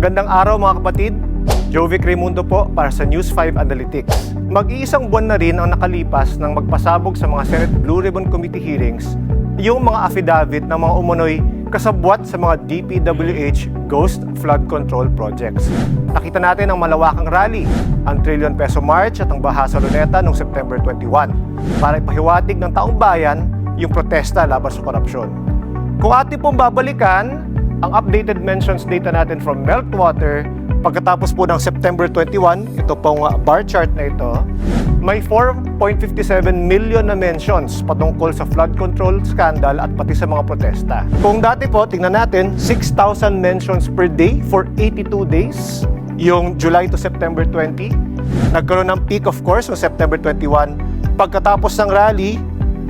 Magandang araw mga kapatid, Jovic Raimundo po para sa News 5 Analytics. Mag-iisang buwan na rin ang nakalipas nang magpasabog sa mga Senate Blue Ribbon Committee hearings yung mga affidavit ng mga umunoy kasabwat sa mga DPWH Ghost Flood Control Projects. Nakita natin ang malawakang rally, ang trillion peso march at ang baha sa Luneta noong September 21 para ipahiwatig ng taong bayan yung protesta laban sa korupsyon. Kung ating pong babalikan, ang updated mentions data natin from Meltwater pagkatapos po ng September 21, ito pong bar chart na ito, may 4.57 million na mentions patungkol sa flood control scandal at pati sa mga protesta. Kung dati po, tingnan natin, 6,000 mentions per day for 82 days, yung July to September 20. Nagkaroon ng peak of course noong September 21. Pagkatapos ng rally,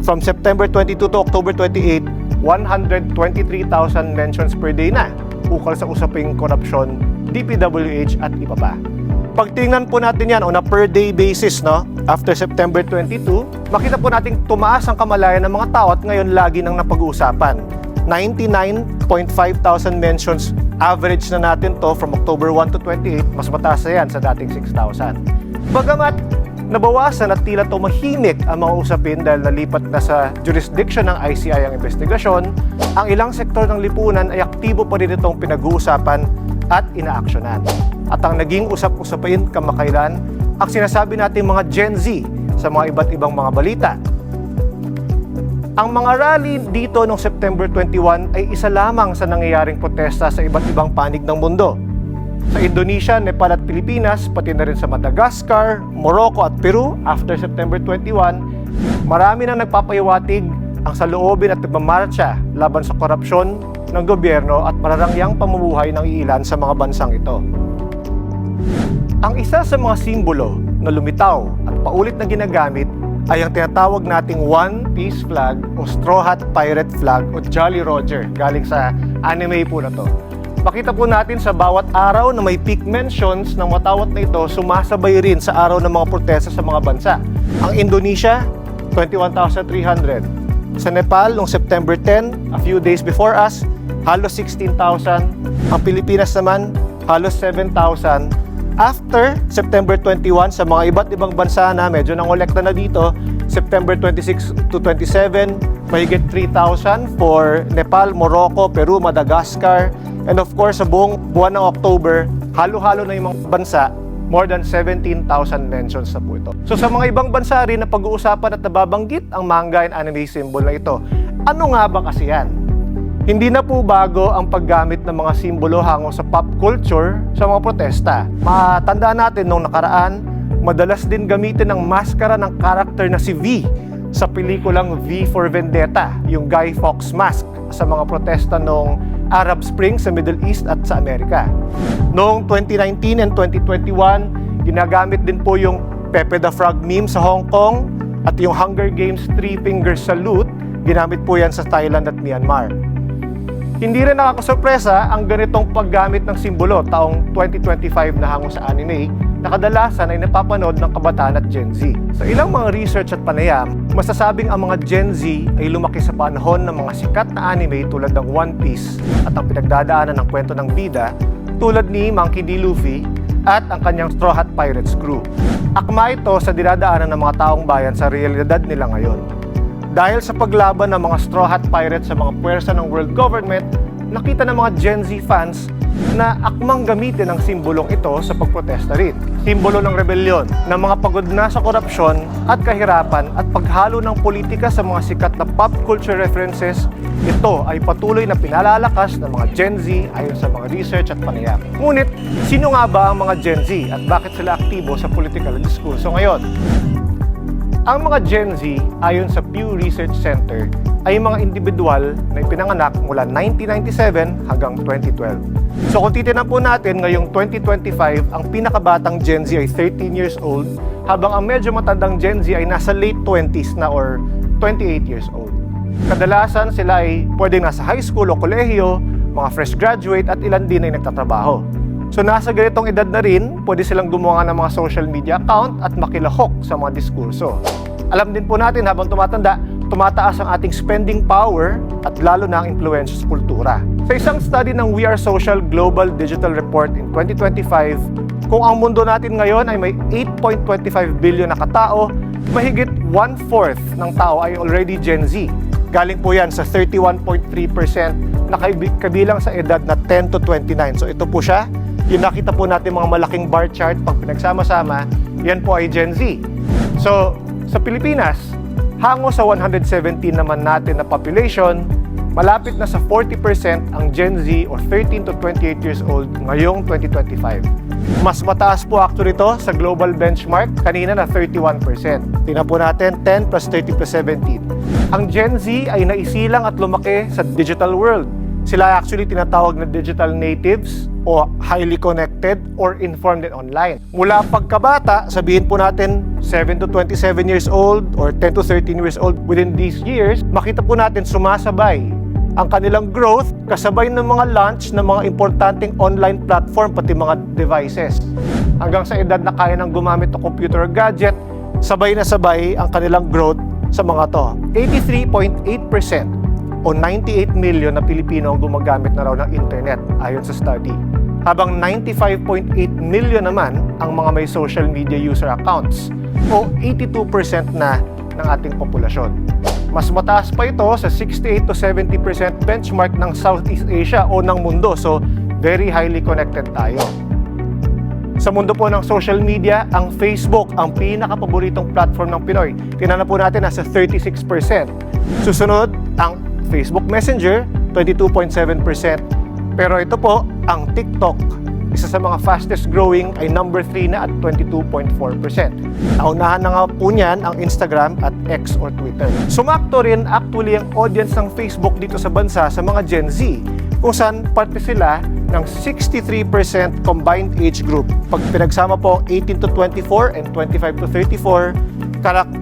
from September 22 to October 28, 123,000 mentions per day na ukol sa usaping korupsyon, DPWH at iba pa. Pagtingnan po natin yan on a per day basis, no? After September 22, makita po natin tumaas ang kamalayan ng mga tao at ngayon lagi nang napag-uusapan. 99,500 mentions average na natin to from October 1 to 28, mas mataas na yan sa dating 6,000. Bagamat nabawasan at tila tumahimik ang mga usapin dahil nalipat na sa jurisdiction ng ICI ang investigasyon, ang ilang sektor ng lipunan ay aktibo pa rin itong pinag-uusapan at inaaksyonan. At ang naging usap-usapin kamakailan, ang sinasabi nating mga Gen Z sa mga iba't ibang mga balita. Ang mga rally dito noong September 21 ay isa lamang sa nangyayaring protesta sa iba't ibang panig ng mundo. Sa Indonesia, Nepal at Pilipinas, pati na rin sa Madagascar, Morocco at Peru after September 21, marami nang nagpapahiwatig ang saloobin at nagmamarcha laban sa korupsyon ng gobyerno at mararangyang pamumuhay ng iilan sa mga bansang ito. Ang isa sa mga simbolo na lumitaw at paulit na ginagamit ay ang tinatawag nating One Piece flag o Straw Hat Pirate flag o Jolly Roger, galing sa anime po na to. Makita po natin sa bawat araw na may peak mentions ng watawat na ito, sumasabay rin sa araw ng mga protesta sa mga bansa. Ang Indonesia, 21,300. Sa Nepal, noong September 10, a few days before us, halos 16,000. Ang Pilipinas naman, halos 7,000. After September 21, sa mga iba't ibang bansa na medyo nangolekta na dito, September 26 to 27, mahigit 3,000 for Nepal, Morocco, Peru, Madagascar, and of course, sa buong buwan ng October, halo-halo na yung mga bansa, more than 17,000 mentions na po ito. So sa mga ibang bansa rin na pag-uusapan at nababanggit ang manga and anime symbol na ito. Ano nga ba kasi yan? Hindi na po bago ang paggamit ng mga simbolo hango sa pop culture sa mga protesta. Matandaan natin nung nakaraan, madalas din gamitin ang maskara ng karakter na si V sa pelikulang V for Vendetta, yung Guy Fawkes mask sa mga protesta noong Arab Spring sa Middle East at sa Amerika. Noong 2019 and 2021, ginagamit din po yung Pepe the Frog meme sa Hong Kong at yung Hunger Games Three Finger Salute, ginamit po yan sa Thailand at Myanmar. Hindi rin nakakasurpresa ang ganitong paggamit ng simbolo taong 2025 na hango sa anime na kadalasan ay napapanood ng kabataan at Gen Z. Sa ilang mga research at panayam, masasabing ang mga Gen Z ay lumaki sa panahon ng mga sikat na anime tulad ng One Piece at ang pinagdadaanan ng kwento ng bida tulad ni Monkey D. Luffy at ang kanyang Straw Hat Pirates crew. Akma ito sa dinadaanan ng mga taong bayan sa realidad nila ngayon. Dahil sa paglaban ng mga Straw Hat Pirates sa mga puwersa ng world government, nakita ng mga Gen Z fans na akmang gamitin ang simbolong ito sa pagprotesta rin. Simbolo ng rebelyon, ng mga pagod na sa korupsyon at kahirapan at paghalo ng politika sa mga sikat na pop culture references, ito ay patuloy na pinalalakas ng mga Gen Z ayon sa mga research at panayam. Ngunit, sino nga ba ang mga Gen Z at bakit sila aktibo sa political diskurso ngayon? Ang mga Gen Z, ayon sa Pew Research Center, ay mga individual na ipinanganak mula 1997 hanggang 2012. So kung titignan po natin ngayong 2025, ang pinakabatang Gen Z ay 13 years old, habang ang medyo matandang Gen Z ay nasa late 20s na or 28 years old. Kadalasan sila ay pwedeng nasa high school o kolehiyo, mga fresh graduate at ilan din ay nagtatrabaho. So nasa ganitong edad na rin, pwede silang gumawa ng mga social media account at makilahok sa mga diskurso. Alam din po natin habang tumatanda, tumataas ang ating spending power at lalo na ang impluwensya sa kultura. Sa isang study ng We Are Social Global Digital Report in 2025, kung ang mundo natin ngayon ay may 8.25 billion na katao, mahigit 1/4 ng tao ay already Gen Z. Galing po yan sa 31.3% na kabilang sa edad na 10 to 29. So ito po siya, yung nakita po natin mga malaking bar chart, pag pinagsama-sama, yan po ay Gen Z. So sa Pilipinas, hango sa 117 naman natin na population, malapit na sa 40% ang Gen Z or 13 to 28 years old ngayong 2025. Mas mataas po actually ito sa global benchmark, kanina na 31%. Tingnan po natin, 10 plus 30 plus 17. Ang Gen Z ay naisilang at lumaki sa digital world. Sila actually tinatawag na digital natives o highly connected or informed and online. Mula pagkabata, sabihin po natin 7 to 27 years old or 10 to 13 years old, within these years, makita po natin sumasabay ang kanilang growth kasabay ng mga launch ng mga importanteng online platform pati mga devices. Hanggang sa edad na kaya nang gumamit ng computer or gadget, sabay na sabay ang kanilang growth sa mga to. 83.8% o 98 million na Pilipino ang gumagamit na raw ng internet ayon sa study. Habang 95.8 million naman ang mga may social media user accounts o 82% na ng ating populasyon. Mas mataas pa ito sa 68 to 70% benchmark ng Southeast Asia o ng mundo. So, very highly connected tayo. Sa mundo po ng social media, ang Facebook ang pinaka-paboritong platform ng Pinoy. Tingnan na po natin, nasa 36%. Susunod, ang Facebook Messenger, 22.7%. Pero ito po, ang TikTok, isa sa mga fastest growing ay number 3 na at 22.4%. Naunahan na nga po niyan ang Instagram at X or Twitter. Sumakto rin actually ang audience ng Facebook dito sa bansa sa mga Gen Z, kung saan parte sila ng 63% combined age group. Pag pinagsama po 18 to 24 and 25 to 34,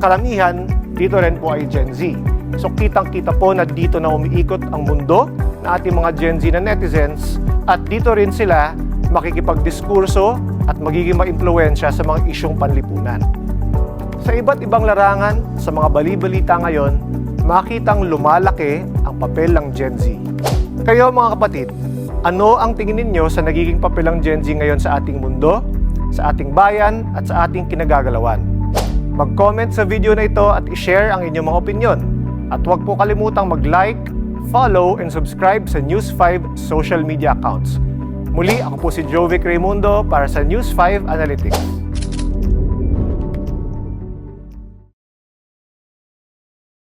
karamihan dito rin po ay Gen Z. So kitang-kita po na dito na umiikot ang mundo na ating mga Gen Z na netizens at dito rin sila makikipagdiskurso at magiging maimpluwensya sa mga isyong panlipunan. Sa iba't ibang larangan, sa mga bali-balita ngayon, makitang lumalaki ang papel ng Gen Z. Kayo mga kapatid, ano ang tingin ninyo sa nagiging papel ng Gen Z ngayon sa ating mundo, sa ating bayan at sa ating kinagagalawan? Mag-comment sa video na ito at i-share ang inyong mga opinyon. At huwag po kalimutang mag-like, follow, and subscribe sa News 5 social media accounts. Muli, ako po si Jovic Raimundo para sa News 5 Analytics.